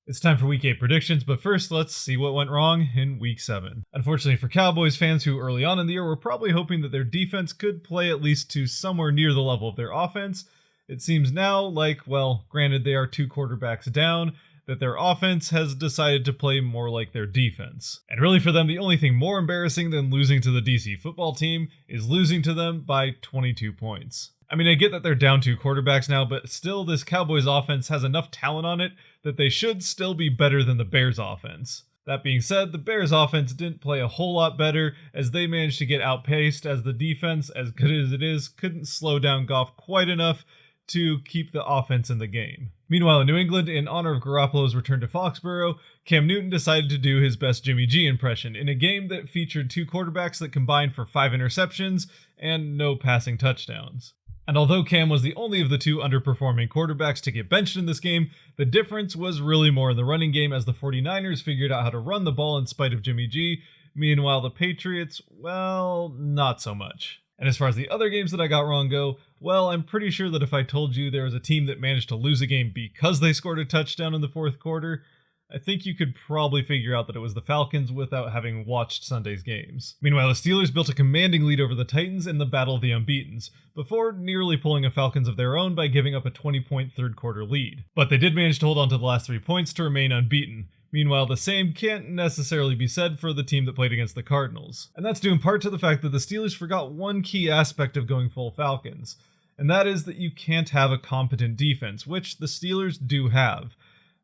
It's time for Week 8 predictions, but first let's see what went wrong in Week 7. Unfortunately for Cowboys fans who early on in the year were probably hoping that their defense could play at least to somewhere near the level of their offense, it seems now like, well, granted they are 2 quarterbacks down, that their offense has decided to play more like their defense. And really for them, the only thing more embarrassing than losing to the DC football team is losing to them by 22 points. I mean, I get that they're down 2 quarterbacks now, but still this Cowboys offense has enough talent on it that they should still be better than the Bears offense. That being said, the Bears offense didn't play a whole lot better as they managed to get outpaced as the defense, as good as it is, couldn't slow down Goff quite enough to keep the offense in the game. Meanwhile, in New England, in honor of Garoppolo's return to Foxborough, Cam Newton decided to do his best Jimmy G impression in a game that featured 2 quarterbacks that combined for 5 interceptions and no passing touchdowns. And although Cam was the only of the 2 underperforming quarterbacks to get benched in this game, the difference was really more in the running game as the 49ers figured out how to run the ball in spite of Jimmy G. Meanwhile, the Patriots, well, not so much. And as far as the other games that I got wrong go, well, I'm pretty sure that if I told you there was a team that managed to lose a game because they scored a touchdown in the 4th quarter, I think you could probably figure out that it was the Falcons without having watched Sunday's games. Meanwhile, the Steelers built a commanding lead over the Titans in the Battle of the Unbeatens, before nearly pulling a Falcons of their own by giving up a 20-point 3rd quarter lead. But they did manage to hold on to the last 3 points to remain unbeaten. Meanwhile, the same can't necessarily be said for the team that played against the Cardinals. And that's due in part to the fact that the Steelers forgot one key aspect of going full Falcons, and that is that you can't have a competent defense, which the Steelers do have.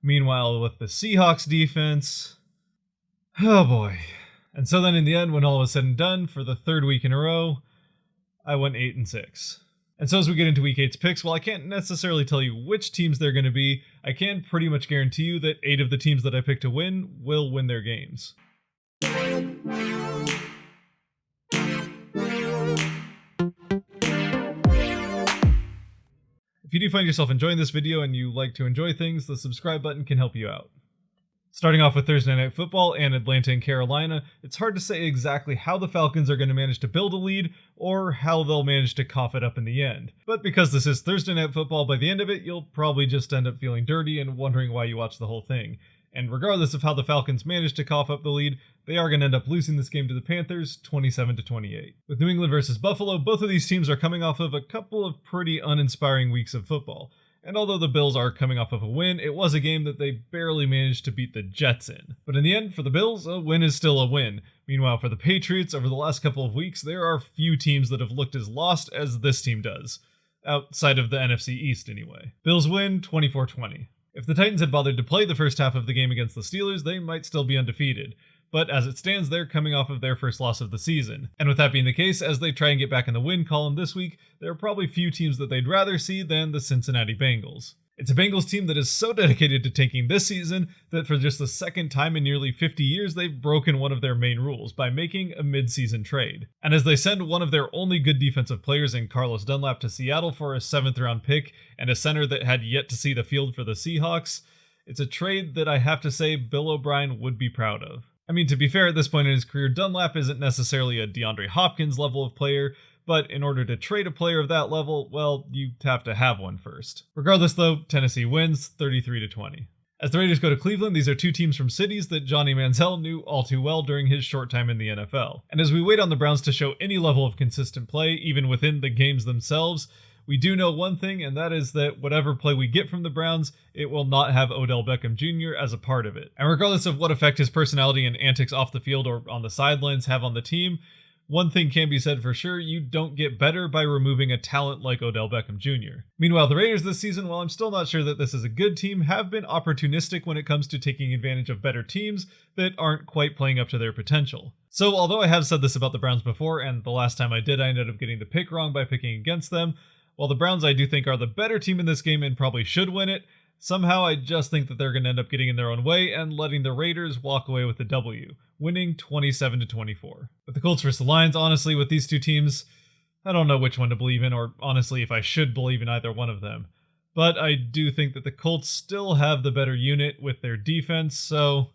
Meanwhile, with the Seahawks defense, oh boy. And so then in the end, when all was said and done, for the 3rd week in a row, I went 8-6. And so as we get into Week 8's picks, while I can't necessarily tell you which teams they're going to be, I can pretty much guarantee you that 8 of the teams that I picked to win will win their games. If you do find yourself enjoying this video and you like to enjoy things, the subscribe button can help you out. Starting off with Thursday Night Football and Atlanta and Carolina, it's hard to say exactly how the Falcons are going to manage to build a lead or how they'll manage to cough it up in the end. But because this is Thursday Night Football, by the end of it, you'll probably just end up feeling dirty and wondering why you watched the whole thing. And regardless of how the Falcons manage to cough up the lead, they are going to end up losing this game to the Panthers 27-28. With New England versus Buffalo, both of these teams are coming off of a couple of pretty uninspiring weeks of football. And although the Bills are coming off of a win, it was a game that they barely managed to beat the Jets in. But in the end, for the Bills, a win is still a win. Meanwhile, for the Patriots, over the last couple of weeks, there are few teams that have looked as lost as this team does. Outside of the NFC East, anyway. Bills win 24-20. If the Titans had bothered to play the first half of the game against the Steelers, they might still be undefeated. But as it stands, they're coming off of their first loss of the season. And with that being the case, as they try and get back in the win column this week, there are probably few teams that they'd rather see than the Cincinnati Bengals. It's a Bengals team that is so dedicated to tanking this season that for just the 2nd time in nearly 50 years, they've broken one of their main rules by making a mid-season trade. And as they send one of their only good defensive players in Carlos Dunlap to Seattle for a 7th round pick and a center that had yet to see the field for the Seahawks, it's a trade that I have to say Bill O'Brien would be proud of. I mean, to be fair, at this point in his career, Dunlap isn't necessarily a DeAndre Hopkins level of player, but in order to trade a player of that level, well, you have to have one first. Regardless though, Tennessee wins 33-20. As the Raiders go to Cleveland, these are 2 teams from cities that Johnny Manziel knew all too well during his short time in the NFL. And as we wait on the Browns to show any level of consistent play, even within the games themselves, we do know one thing, and that is that whatever play we get from the Browns, it will not have Odell Beckham Jr. as a part of it. And regardless of what effect his personality and antics off the field or on the sidelines have on the team, one thing can be said for sure, you don't get better by removing a talent like Odell Beckham Jr. Meanwhile, the Raiders this season, while I'm still not sure that this is a good team, have been opportunistic when it comes to taking advantage of better teams that aren't quite playing up to their potential. So although I have said this about the Browns before, and the last time I did I ended up getting the pick wrong by picking against them, while the Browns I do think are the better team in this game and probably should win it, somehow I just think that they're going to end up getting in their own way and letting the Raiders walk away with the W, winning 27-24. With the Colts versus the Lions, honestly, with these 2 teams, I don't know which one to believe in, or honestly if I should believe in either one of them. But I do think that the Colts still have the better unit with their defense, so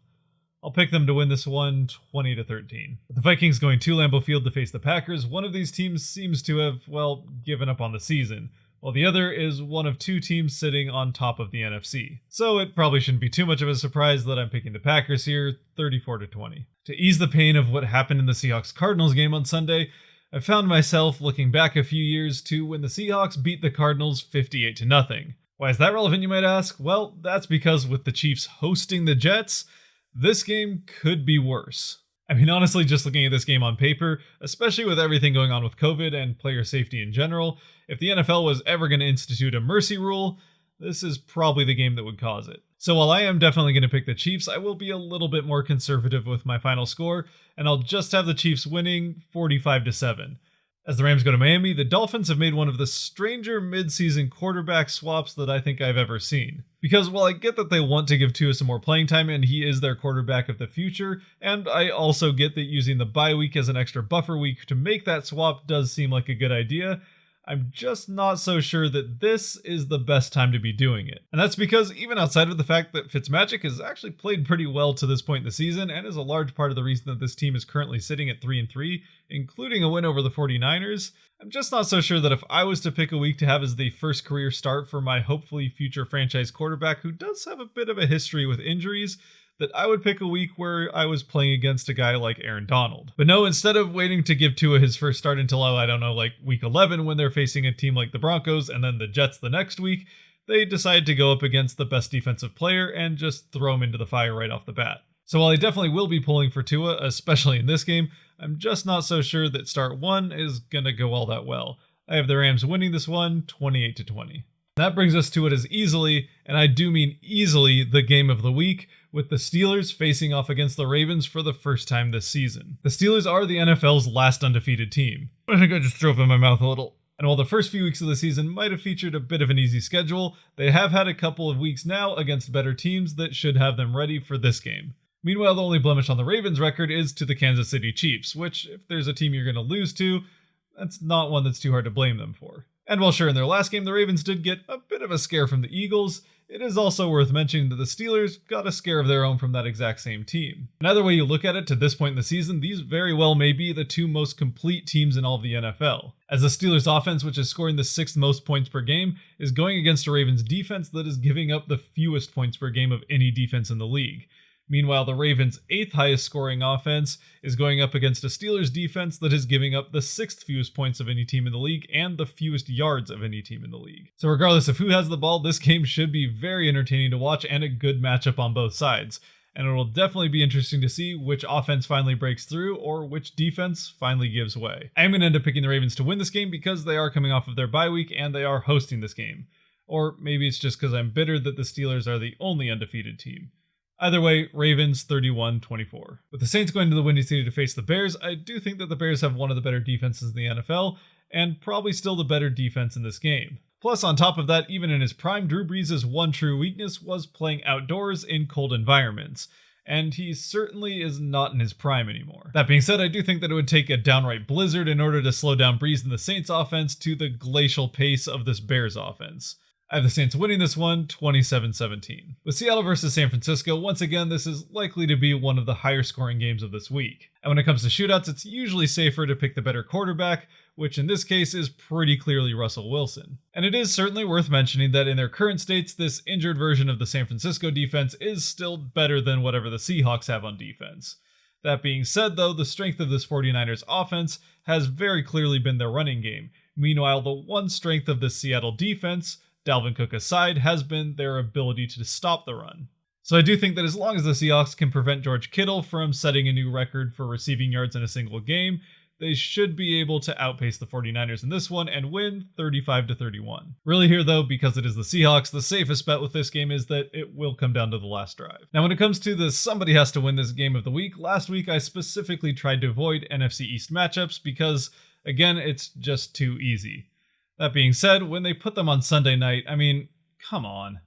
I'll pick them to win this one 20-13. With the Vikings going to Lambeau Field to face the Packers, one of these teams seems to have, well, given up on the season, while the other is one of two teams sitting on top of the NFC. So it probably shouldn't be too much of a surprise that I'm picking the Packers here, 34-20. To ease the pain of what happened in the Seahawks-Cardinals game on Sunday, I found myself looking back a few years to when the Seahawks beat the Cardinals 58-0. Why is that relevant, you might ask? Well, that's because with the Chiefs hosting the Jets, this game could be worse. I mean, honestly, just looking at this game on paper, especially with everything going on with COVID and player safety in general, if the NFL was ever going to institute a mercy rule, this is probably the game that would cause it. So while I am definitely going to pick the Chiefs, I will be a little bit more conservative with my final score, and I'll just have the Chiefs winning 45-7. As the Rams go to Miami, the Dolphins have made one of the stranger mid-season quarterback swaps that I think I've ever seen. Because while I get that they want to give Tua some more playing time and he is their quarterback of the future, and I also get that using the bye week as an extra buffer week to make that swap does seem like a good idea, I'm just not so sure that this is the best time to be doing it. And that's because even outside of the fact that Fitzmagic has actually played pretty well to this point in the season and is a large part of the reason that this team is currently sitting at 3-3, including a win over the 49ers, I'm just not so sure that if I was to pick a week to have as the first career start for my hopefully future franchise quarterback who does have a bit of a history with injuries, that I would pick a week where I was playing against a guy like Aaron Donald. But no, instead of waiting to give Tua his first start until, I don't know, like week 11 when they're facing a team like the Broncos and then the Jets the next week, they decided to go up against the best defensive player and just throw him into the fire right off the bat. So while I definitely will be pulling for Tua, especially in this game, I'm just not so sure that start 1 is gonna go all that well. I have the Rams winning this one 28-20. That brings us to what is easily, and I do mean easily, the game of the week, with the Steelers facing off against the Ravens for the first time this season. The Steelers are the NFL's last undefeated team. I think I just threw up in my mouth a little. And while the first few weeks of the season might have featured a bit of an easy schedule, they have had a couple of weeks now against better teams that should have them ready for this game. Meanwhile, the only blemish on the Ravens' record is to the Kansas City Chiefs, which, if there's a team you're going to lose to, that's not one that's too hard to blame them for. And while sure in their last game the Ravens did get a bit of a scare from the Eagles, it is also worth mentioning that the Steelers got a scare of their own from that exact same team. And either way you look at it, to this point in the season, these very well may be the two most complete teams in all of the NFL. As the Steelers offense, which is scoring the 6th most points per game, is going against a Ravens defense that is giving up the fewest points per game of any defense in the league. Meanwhile, the Ravens' 8th highest scoring offense is going up against a Steelers defense that is giving up the 6th fewest points of any team in the league and the fewest yards of any team in the league. So regardless of who has the ball, this game should be very entertaining to watch and a good matchup on both sides. And it will definitely be interesting to see which offense finally breaks through or which defense finally gives way. I am going to end up picking the Ravens to win this game because they are coming off of their bye week and they are hosting this game. Or maybe it's just because I'm bitter that the Steelers are the only undefeated team. Either way, Ravens 31-24. With the Saints going to the Windy City to face the Bears, I do think that the Bears have one of the better defenses in the NFL, and probably still the better defense in this game. Plus, on top of that, even in his prime, Drew Brees' one true weakness was playing outdoors in cold environments, and he certainly is not in his prime anymore. That being said, I do think that it would take a downright blizzard in order to slow down Brees and the Saints offense to the glacial pace of this Bears offense. I have the Saints winning this one 27-17. With Seattle versus San Francisco, once again, this is likely to be one of the higher scoring games of this week. And when it comes to shootouts, it's usually safer to pick the better quarterback, which in this case is pretty clearly Russell Wilson. And it is certainly worth mentioning that in their current states, this injured version of the San Francisco defense is still better than whatever the Seahawks have on defense. That being said, though, the strength of this 49ers offense has very clearly been their running game. Meanwhile, the one strength of this Seattle defense, Dalvin Cook aside, has been their ability to stop the run. So I do think that as long as the Seahawks can prevent George Kittle from setting a new record for receiving yards in a single game, they should be able to outpace the 49ers in this one and win 35-31. Really here though, because it is the Seahawks, the safest bet with this game is that it will come down to the last drive. Now when it comes to the somebody has to win this game of the week, last week I specifically tried to avoid NFC East matchups because, again, it's just too easy. That being said, when they put them on Sunday night, I mean, come on.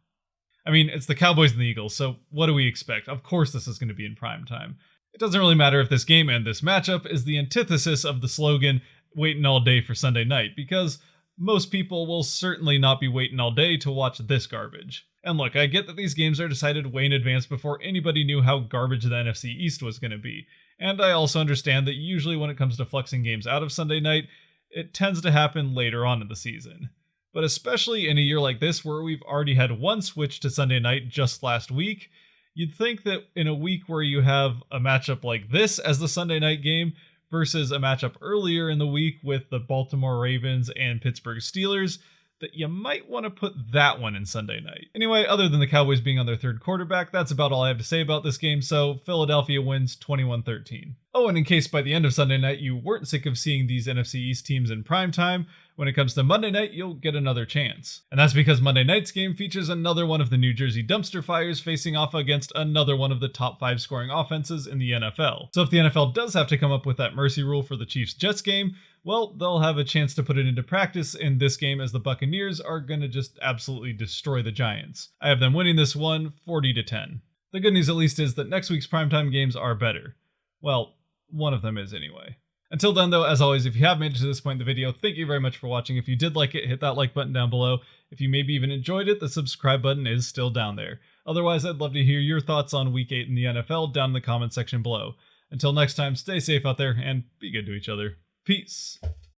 I mean, it's the Cowboys and the Eagles, so what do we expect? Of course this is going to be in prime time. It doesn't really matter if this game and this matchup is the antithesis of the slogan, waiting all day for Sunday night, because most people will certainly not be waiting all day to watch this garbage. And look, I get that these games are decided way in advance before anybody knew how garbage the NFC East was going to be. And I also understand that usually when it comes to flexing games out of Sunday night, it tends to happen later on in the season. But especially in a year like this where we've already had one switch to Sunday night just last week, you'd think that in a week where you have a matchup like this as the Sunday night game versus a matchup earlier in the week with the Baltimore Ravens and Pittsburgh Steelers, that you might want to put that one in Sunday night. Anyway, other than the Cowboys being on their third quarterback, that's about all I have to say about this game, so Philadelphia wins 21-13. Oh, and in case by the end of Sunday night you weren't sick of seeing these NFC East teams in primetime, when it comes to Monday night, you'll get another chance. And that's because Monday night's game features another one of the New Jersey dumpster fires facing off against another one of the top 5 scoring offenses in the NFL. So if the NFL does have to come up with that mercy rule for the Chiefs-Jets game, well, they'll have a chance to put it into practice in this game as the Buccaneers are going to just absolutely destroy the Giants. I have them winning this one 40-10. The good news at least is that next week's primetime games are better. Well, one of them is anyway. Until then though, as always, if you have made it to this point in the video, thank you very much for watching. If you did like it, hit that like button down below. If you maybe even enjoyed it, the subscribe button is still down there. Otherwise, I'd love to hear your thoughts on Week 8 in the NFL down in the comment section below. Until next time, stay safe out there and be good to each other. Peace.